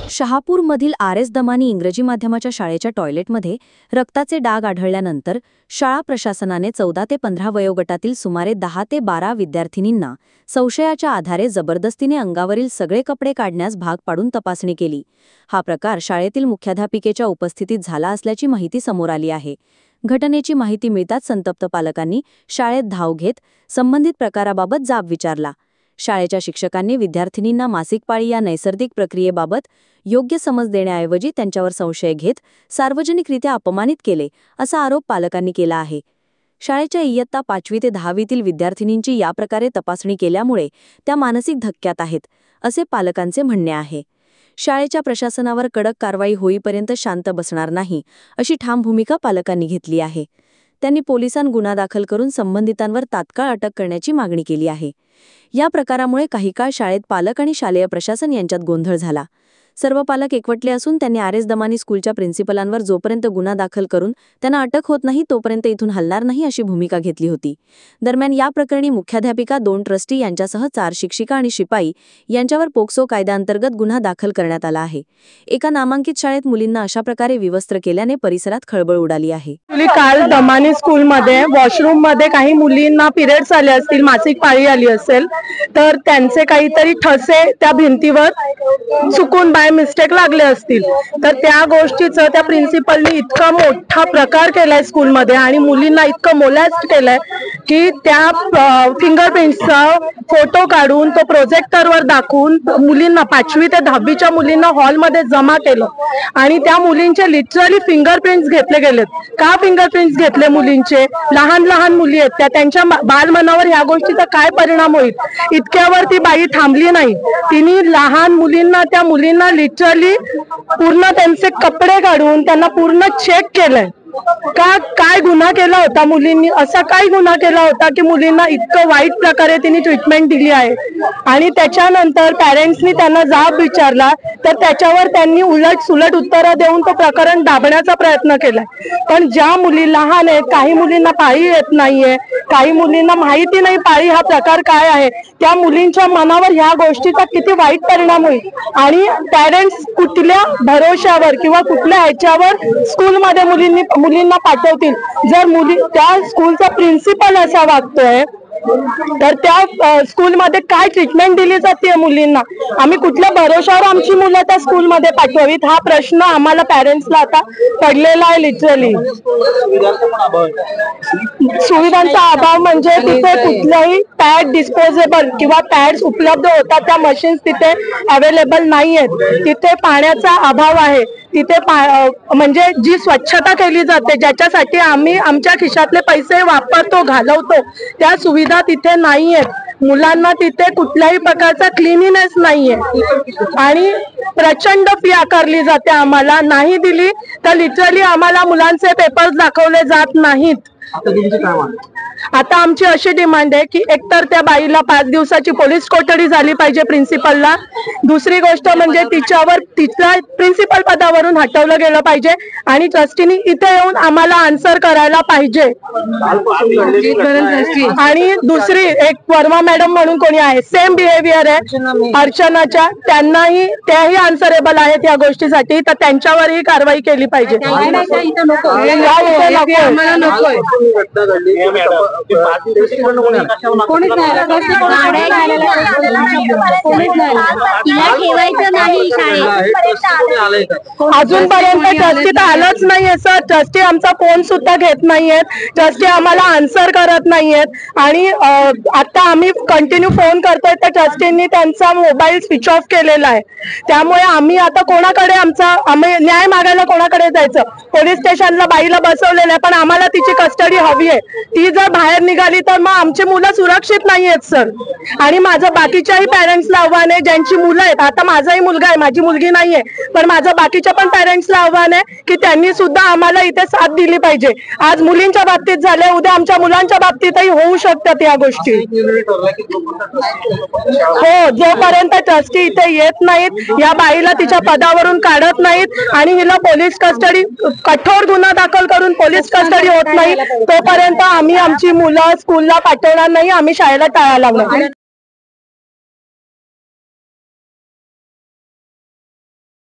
शहापूरमधील RS Damani इंग्रजी माध्यमाच्या शाळेच्या टॉयलेटमध्ये रक्ताचे डाग आढळल्यानंतर शाळा प्रशासनाने 14 ते 15 वयोगटातील सुमारे 10 ते 12 विद्यार्थिनींना संशयाच्या आधारे जबरदस्तीने अंगावरील सगळे कपडे काढण्यास भाग पाडून तपासणी केली। हा प्रकार शाळेतील मुख्याध्यापिकेच्या उपस्थितीत झाला असल्याची माहिती समोर आली आहे। घटनेची माहिती मिळताच संतप्त पालकांनी शाळेत धाव घेत संबंधित प्रकाराबाबत जाब विचारला। शाळेच्या शिक्षकांनी विद्यार्थिनींना मासिक पाळी या नैसर्गिक प्रक्रियेबाबत योग्य समज देण्याऐवजी त्यांच्यावर संशय घेत सार्वजनिकरित्या अपमानित केले असा आरोप पालकांनी केला आहे। शाळेच्या इयत्ता 5वी ते 10वीतील विद्यार्थिनींची या प्रकारे तपासणी केल्यामुळे त्या मानसिक धक्क्यात आहेत असे पालकांचे म्हणणे आहे। शाळेच्या प्रशासनावर कडक कारवाई होईपर्यंत शांत बसणार नाही अशी ठाम भूमिका पालकांनी घेतली आहे। त्यांनी पोलिसांत गुन्हा दाखल करून संबंधितांवर तात्काळ अटक करण्याची मागणी केली आहे। या प्रकारामुळे काही काळ शाळेत पालक आणि शालेय प्रशासन यांच्यात गोंधळ झाला। सर्व पालक एकवटले असून त्यांनी RS दमानी स्कूलच्या प्रिन्सिपलांवर जोपर्यंत गुन्हा दाखल करून त्यांना अटक होत नाही तोपर्यंत इथून हलणार नाही अशी भूमिका घेतली होती। दरम्यान या प्रकरणी मुख्याध्यापिका, 2 ट्रस्टी यांच्यासह 4 शिक्षिका आणि शिपाई यांच्यावर पोक्सो कायद्याअंतर्गत गुन्हा दाखल करण्यात आला आहे। एका नामांकित शाळेत मुलींना अशा प्रकारे विवस्त्र केल्याने परिसरात खळबळ उडाली आहे। काल दमानी स्कूलमध्ये वॉशरूम मध्ये काही मुलींना पिरियड्स आले असतील, मासिक पाळी आली असेल, तर त्यांचे काहीतरी ठसे त्या भिंतीवर चुकून बाय मिस्टेक लागले असतील, तर त्या गोष्टीचं त्या प्रिन्सिपलनी इतका मोठा प्रकार केलाय स्कूलमध्ये आणि मुलींना इतकं मोलेस्ट केलंय की त्या फिंगरप्रिंट्सचा फोटो काढून तो प्रोजेक्टरवर दाखवून मुलींना 5वी ते 10वीच्या मुलींना हॉलमध्ये जमा केलं आणि त्या मुलींचे लिटरली फिंगरप्रिंट्स घेतले गेलेत। का फिंगरप्रिंट्स घेतले मुलींचे? लहान लहान मुली आहेत त्या, त्यांच्या बालमनावर ह्या गोष्टीचा काय परिणाम होईल इतक्यावर ती बाई थांबली नाही। तिने लहान मुलींना, त्या मुलींना लिटरली पूर्ण त्यांचे कपडे काढून त्यांना पूर्ण चेक केलंय। काय गुन्हा केला होता मुलींनी? असा काय गुन्हा केला होता की मुलींना इतकं वाईट प्रकारे तिने ट्रीटमेंट दिली आहे? आणि त्याच्यानंतर पॅरेंट्सनी त्यांना जाब विचारला तर त्याच्यावर त्यांनी उलट सुलट उत्तरं देऊन तो प्रकरण दाबण्याचा प्रयत्न केलाय। पण ज्या मुली लहान आहेत, काही मुलींना पाळी येत नाहीये, काही मुलींना माहिती नाही पाळी हा प्रकार काय आहे, त्या मुलींच्या मनावर ह्या गोष्टीचा किती वाईट परिणाम होईल आणि पॅरेंट्स कुठल्या भरोशावर किंवा कुठल्या ह्याच्यावर स्कूलमध्ये मुलींना पाठवतील? जर मुली, त्या स्कूलचा प्रिन्सिपल असा वागतोय तर त्या स्कूलमध्ये काय ट्रीटमेंट दिली जाते मुलींना? आम्ही कुठल्या भरोशावर आमची मुलं त्या स्कूलमध्ये पाठवावीत हा प्रश्न आम्हाला पॅरेंट्सला आता पडलेला आहे। लिटरली सुविधांचा अभाव म्हणजे तिथे कुठल्याही पॅड डिस्पोजेबल किंवा पॅड्स उपलब्ध होतात त्या मशीन्स तिथे अवेलेबल नाही आहेत। तिथे पाण्याचा अभाव आहे, तिथे म्हणजे जी स्वच्छता केली जाते ज्याच्यासाठी आम्ही आमच्या खिशातले पैसे वापरतो, घालवतो, त्या सुविधा तिथे नाहीयेत। मुलांना तिथे कुठल्याही प्रकारचा क्लिनिनेस नाहीये आणि प्रचंड फी आकारली जाते। आम्हाला नाही दिली तर लिटरली आम्हाला मुलांचे पेपर्स दाखवले जात नाहीत। आता आमची अशी डिमांड आहे की एकतर त्या बाईला 5 दिवसाची पोलीस कोठडी झाली पाहिजे प्रिन्सिपलला। दुसरी गोष्ट म्हणजे तिच्यावर तिच्या प्रिन्सिपल पदावरून हटवलं गेलं पाहिजे आणि ट्रस्टीनी इथे येऊन आम्हाला आन्सर करायला पाहिजे। आणि दुसरी एक वर्मा मॅडम म्हणून कोणी आहे, सेम बिहेवियर आहे अर्चनाच्या, त्याही आन्सरेबल आहेत या गोष्टीसाठी, तर त्यांच्यावरही कारवाई केली पाहिजे। अजूनपर्यंत ट्रस्टी तर आलंच नाहीये सर। ट्रस्टी आमचा फोन सुद्धा घेत नाहीयेत, ट्रस्टी आम्हाला आन्सर करत नाहीयेत आणि आता आम्ही कंटिन्यू फोन करतोय तर ट्रस्टींनी त्यांचा मोबाईल स्विच ऑफ केलेला आहे। त्यामुळे आम्ही आता कोणाकडे आम्ही न्याय मागायला कोणाकडे जायचं? पोलीस स्टेशनला बाईला बसवलेलं आहे पण आम्हाला तिची कस्टडी हवी आहे। ती जर बाहेर निघाली तर मग आमची मुलं सुरक्षित नाही आहेत सर। आणि माझं बाकीच्याही पॅरेंट्सला आव्हान आहे ज्यांची मुलं आहेत, आता माझाही मुलगा आहे, माझी मुलगी नाहीये, पण माझं बाकीच्या पण पॅरेंट्सला आव्हान आहे की त्यांनी सुद्धा आम्हाला इथे साथ दिली पाहिजे। आज मुलींच्या बाबतीत झाले, उद्या आमच्या मुलांच्या बाबतीतही होऊ शकतात या गोष्टी। हो, जोपर्यंत ट्रस्टी इथे येत नाहीत, या बाईला तिच्या पदावरून काढत नाहीत आणि हिला पोलीस कस्टडी, कठोर गुन्हा दाखल करून पोलीस कस्टडी होत नाही, तोपर्यंत आम्ही आमची मुलं स्कूलला पाठवणार नाही, आम्ही शाळेला टाळा लावणार।